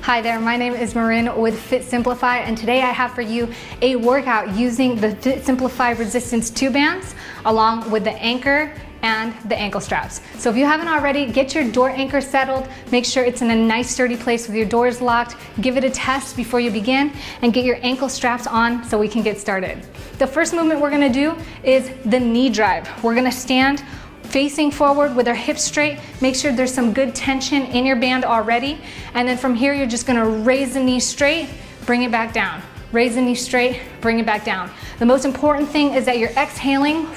Hi there, my name is Marin with Fit Simplify, and today I have for you a workout using the Fit Simplify Resistance 2 bands along with the anchor and the ankle straps. So if you haven't already, get your door anchor settled, make sure it's in a nice sturdy place with your doors locked, give it a test before you begin, and get your ankle straps on so we can get started. The first movement we're gonna do is the knee drive. We're gonna stand facing forward with our hips straight. Make sure there's some good tension in your band already. And then from here, you're just gonna raise the knee straight, bring it back down. Raise the knee straight, bring it back down. The most important thing is that you're exhaling,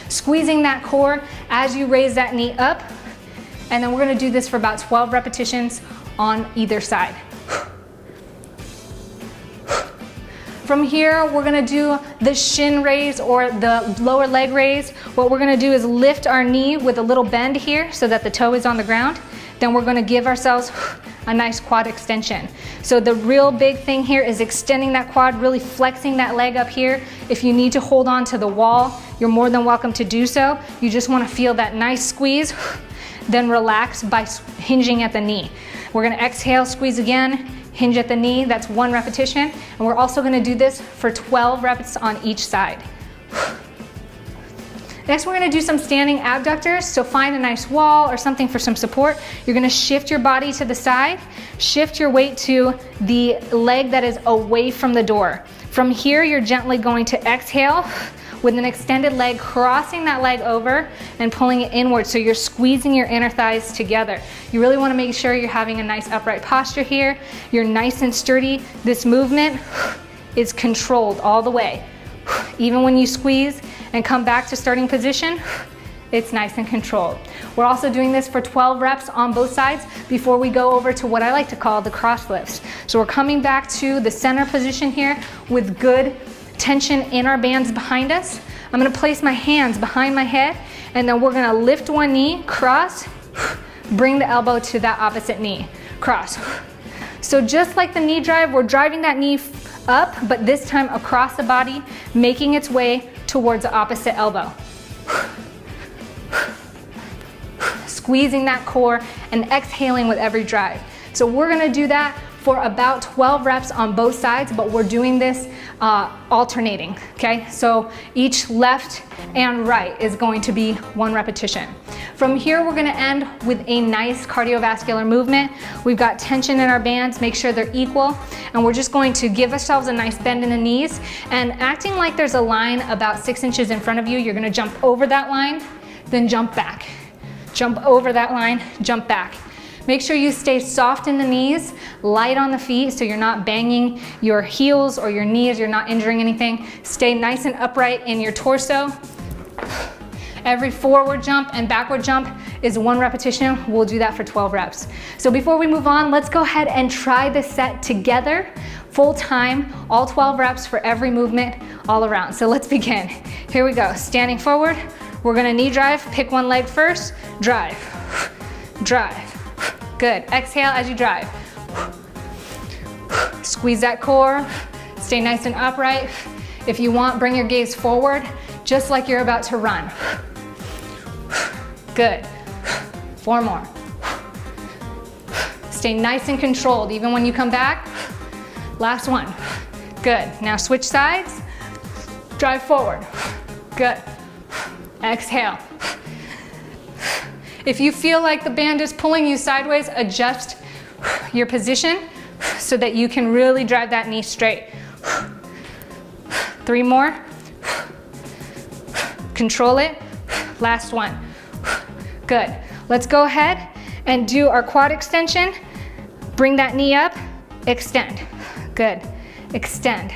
squeezing that core as you raise that knee up. And then we're gonna do this for about 12 repetitions on either side. From here, we're gonna do the shin raise or the lower leg raise. What we're gonna do is lift our knee with a little bend here so that the toe is on the ground. Then we're gonna give ourselves a nice quad extension. So the real big thing here is extending that quad, really flexing that leg up here. If you need to hold on to the wall, you're more than welcome to do so. You just wanna feel that nice squeeze, then relax by hinging at the knee. We're gonna exhale, squeeze again, hinge at the knee, that's 1 repetition. And we're also gonna do this for 12 reps on each side. Next, we're gonna do some standing abductors. So find a nice wall or something for some support. You're gonna shift your body to the side, shift your weight to the leg that is away from the door. From here, you're gently going to exhale with an extended leg, crossing that leg over and pulling it inward. So you're squeezing your inner thighs together. You really wanna make sure you're having a nice upright posture here. You're nice and sturdy. This movement is controlled all the way. Even when you squeeze and come back to starting position, it's nice and controlled. We're also doing this for 12 reps on both sides before we go over to what I like to call the cross lifts. So we're coming back to the center position here with good tension in our bands behind us. I'm gonna place my hands behind my head, and then we're gonna lift one knee, cross, bring the elbow to that opposite knee, cross. So just like the knee drive, we're driving that knee up, but this time across the body, making its way towards the opposite elbow. Squeezing that core and exhaling with every drive. So we're gonna do that for about 12 reps on both sides, but we're doing this alternating, okay? So each left and right is going to be 1 repetition. From here, we're gonna end with a nice cardiovascular movement. We've got tension in our bands, make sure they're equal, and we're just going to give ourselves a nice bend in the knees, and acting like there's a line about 6 inches in front of you, you're gonna jump over that line, then jump back. Jump over that line, jump back. Make sure you stay soft in the knees, light on the feet so you're not banging your heels or your knees, you're not injuring anything. Stay nice and upright in your torso. Every forward jump and backward jump is 1 repetition. We'll do that for 12 reps. So before we move on, let's go ahead and try this set together, full time, all 12 reps for every movement all around. So let's begin. Here we go, standing forward. We're gonna knee drive, pick one leg first, drive, drive. Good, exhale as you drive. Squeeze that core, stay nice and upright. If you want, bring your gaze forward, just like you're about to run. Good, 4 more. Stay nice and controlled, even when you come back. Last one, good. Now switch sides, drive forward, good. Exhale. If you feel like the band is pulling you sideways, adjust your position so that you can really drive that knee straight. 3 more. Control it. Last one. Good. Let's go ahead and do our quad extension. Bring that knee up, extend. Good. Extend.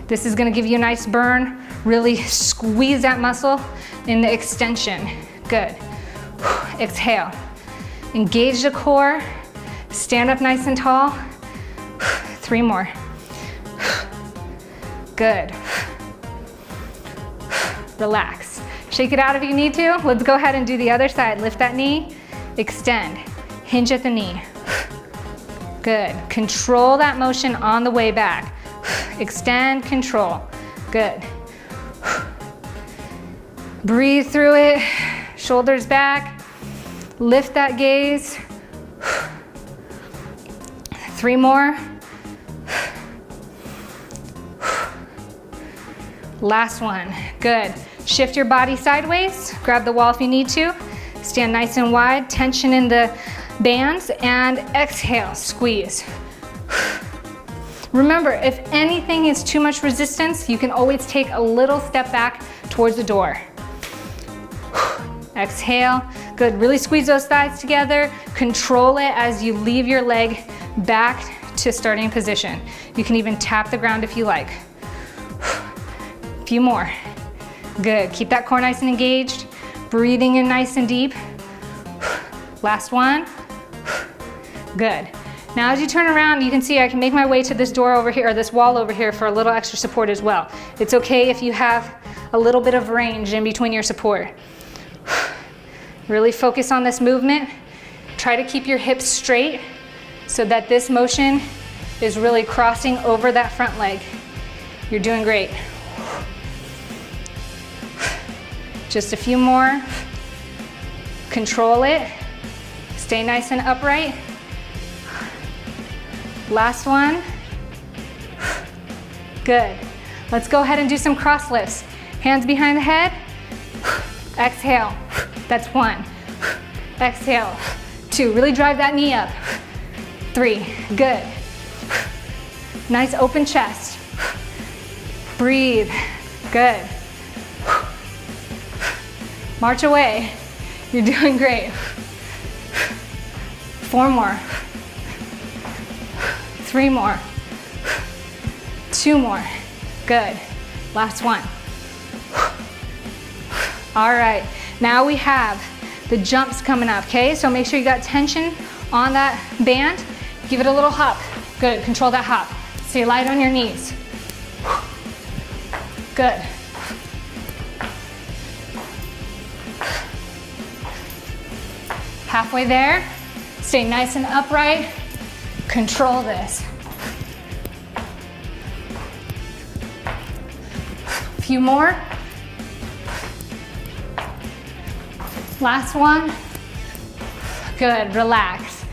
This is gonna give you a nice burn. Really squeeze that muscle in the extension. Good. Exhale. Engage the core. Stand up nice and tall. 3 more. Good. Relax. Shake it out if you need to. Let's go ahead and do the other side. Lift that knee, extend, hinge at the knee. Good. Control that motion on the way back. Extend, control. Good. Breathe through it. Shoulders back, lift that gaze. 3 more. Last one, good. Shift your body sideways, grab the wall if you need to. Stand nice and wide, tension in the bands, and exhale, squeeze. Remember, if anything is too much resistance, you can always take a little step back towards the door. Exhale, good. Really squeeze those thighs together. Control it as you leave your leg back to starting position. You can even tap the ground if you like. A few more. Good. Keep that core nice and engaged. Breathing in nice and deep. Last one. Good. Now as you turn around, you can see I can make my way to this door over here, or this wall over here, for a little extra support as well. It's okay if you have a little bit of range in between your support. Really focus on this movement. Try to keep your hips straight so that this motion is really crossing over that front leg. You're doing great. Just a few more. Control it. Stay nice and upright. Last one. Good. Let's go ahead and do some cross lifts. Hands behind the head. Exhale. That's 1. Exhale. 2. Really drive that knee up. 3. Good. Nice open chest. Breathe. Good. March away. You're doing great. 4 more. 3 more. 2 more. Good. Last one. All right. Now we have the jumps coming up, okay? So make sure you got tension on that band. Give it a little hop. Good. Control that hop. Stay light on your knees. Good. Halfway there. Stay nice and upright. Control this. A few more. Last one. Good, relax.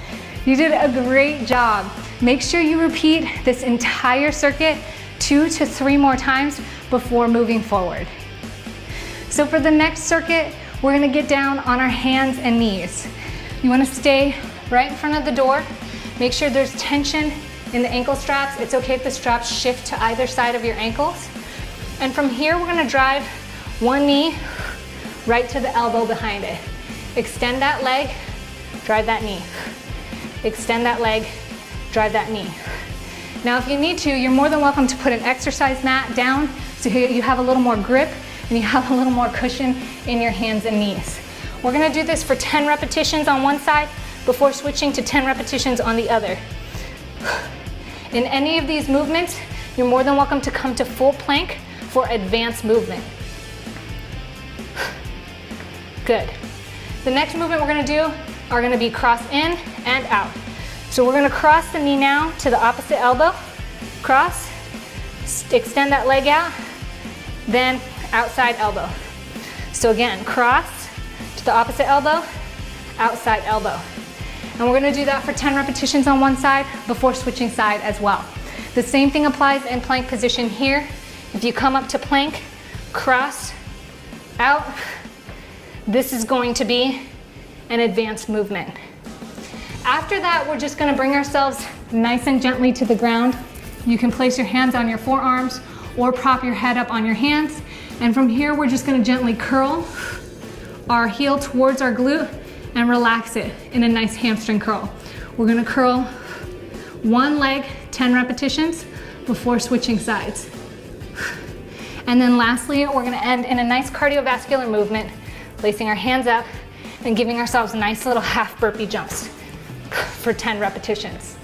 You did a great job. Make sure you repeat this entire circuit 2 to 3 more times before moving forward. So for the next circuit, we're gonna get down on our hands and knees. You wanna stay right in front of the door. Make sure there's tension in the ankle straps. It's okay if the straps shift to either side of your ankles. And from here, we're gonna drive one knee right to the elbow behind it. Extend that leg, drive that knee. Extend that leg, drive that knee. Now if you need to, you're more than welcome to put an exercise mat down so you have a little more grip and you have a little more cushion in your hands and knees. We're gonna do this for 10 repetitions on one side before switching to 10 repetitions on the other. In any of these movements, you're more than welcome to come to full plank for advanced movement. Good. The next movement we're gonna do are gonna be cross in and out. So we're gonna cross the knee now to the opposite elbow. Cross, extend that leg out, then outside elbow. So again, cross to the opposite elbow, outside elbow. And we're gonna do that for 10 repetitions on one side before switching side as well. The same thing applies in plank position here. If you come up to plank, cross, out, this is going to be an advanced movement. After that, we're just gonna bring ourselves nice and gently to the ground. You can place your hands on your forearms or prop your head up on your hands. And from here, we're just gonna gently curl our heel towards our glute and relax it in a nice hamstring curl. We're gonna curl one leg, 10 repetitions before switching sides. And then lastly, we're gonna end in a nice cardiovascular movement, placing our hands up and giving ourselves nice little half burpee jumps for 10 repetitions.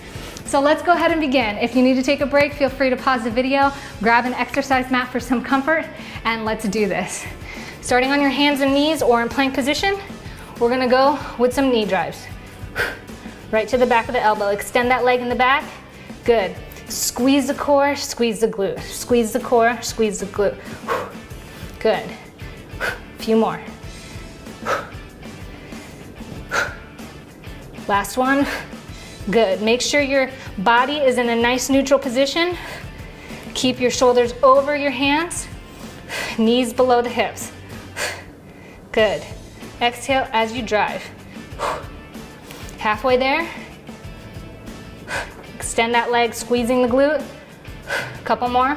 So let's go ahead and begin. If you need to take a break, feel free to pause the video, grab an exercise mat for some comfort, and let's do this. Starting on your hands and knees or in plank position, we're gonna go with some knee drives. Right to the back of the elbow. Extend that leg in the back. Good. Squeeze the core, squeeze the glute. Squeeze the core, squeeze the glute. Good. A few more. Last one. Good. Make sure your body is in a nice neutral position. Keep your shoulders over your hands, knees below the hips. Good. Exhale as you drive. Halfway there. Extend that leg, squeezing the glute. Couple more.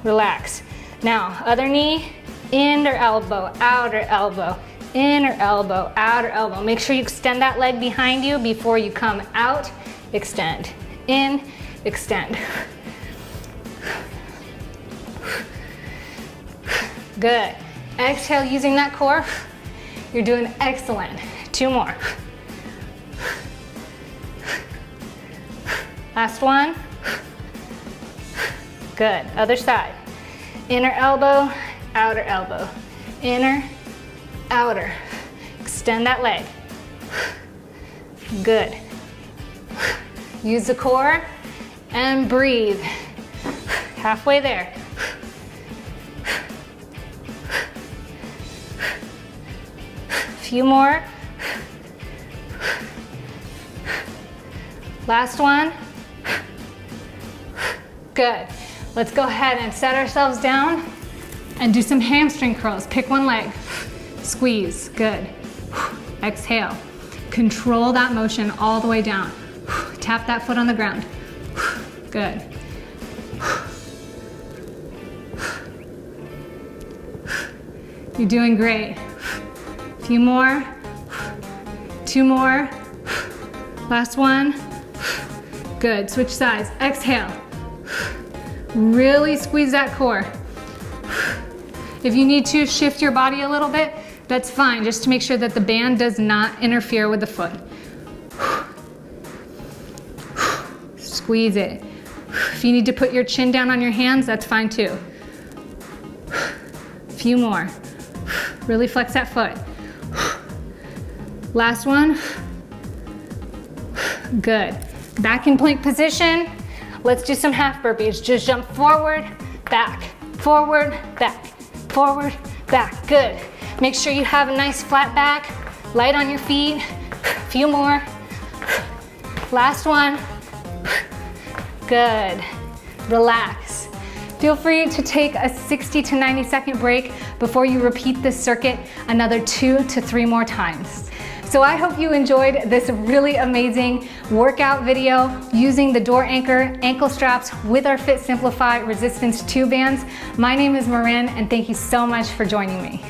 Relax. Now, other knee, inner elbow, outer elbow, inner elbow, outer elbow. Make sure you extend that leg behind you before you come out. Extend. In, extend. Good. Exhale using that core. You're doing excellent. 2 more. Last one. Good. Other side. Inner elbow, outer elbow. Inner, outer. Extend that leg. Good. Use the core and breathe. Halfway there. Few more. Last one. Good. Let's go ahead and set ourselves down and do some hamstring curls. Pick one leg. Squeeze. Good. Exhale. Control that motion all the way down. Tap that foot on the ground. Good. You're doing great. Few more. 2 more. Last one. Good. Switch sides. Exhale. Really squeeze that core. If you need to shift your body a little bit, that's fine, just to make sure that the band does not interfere with the foot. Squeeze it. If you need to put your chin down on your hands, that's fine too. Few more. Really flex that foot. Last one. Good. Back in plank position. Let's do some half burpees. Just jump forward, back, forward, back, forward, back. Good. Make sure you have a nice flat back, light on your feet. Few more. Last one. Good. Relax. Feel free to take a 60 to 90 second break before you repeat this circuit another 2 to 3 more times. So I hope you enjoyed this really amazing workout video using the door anchor ankle straps with our Fit Simplify resistance 2 bands. My name is Marin, and thank you so much for joining me.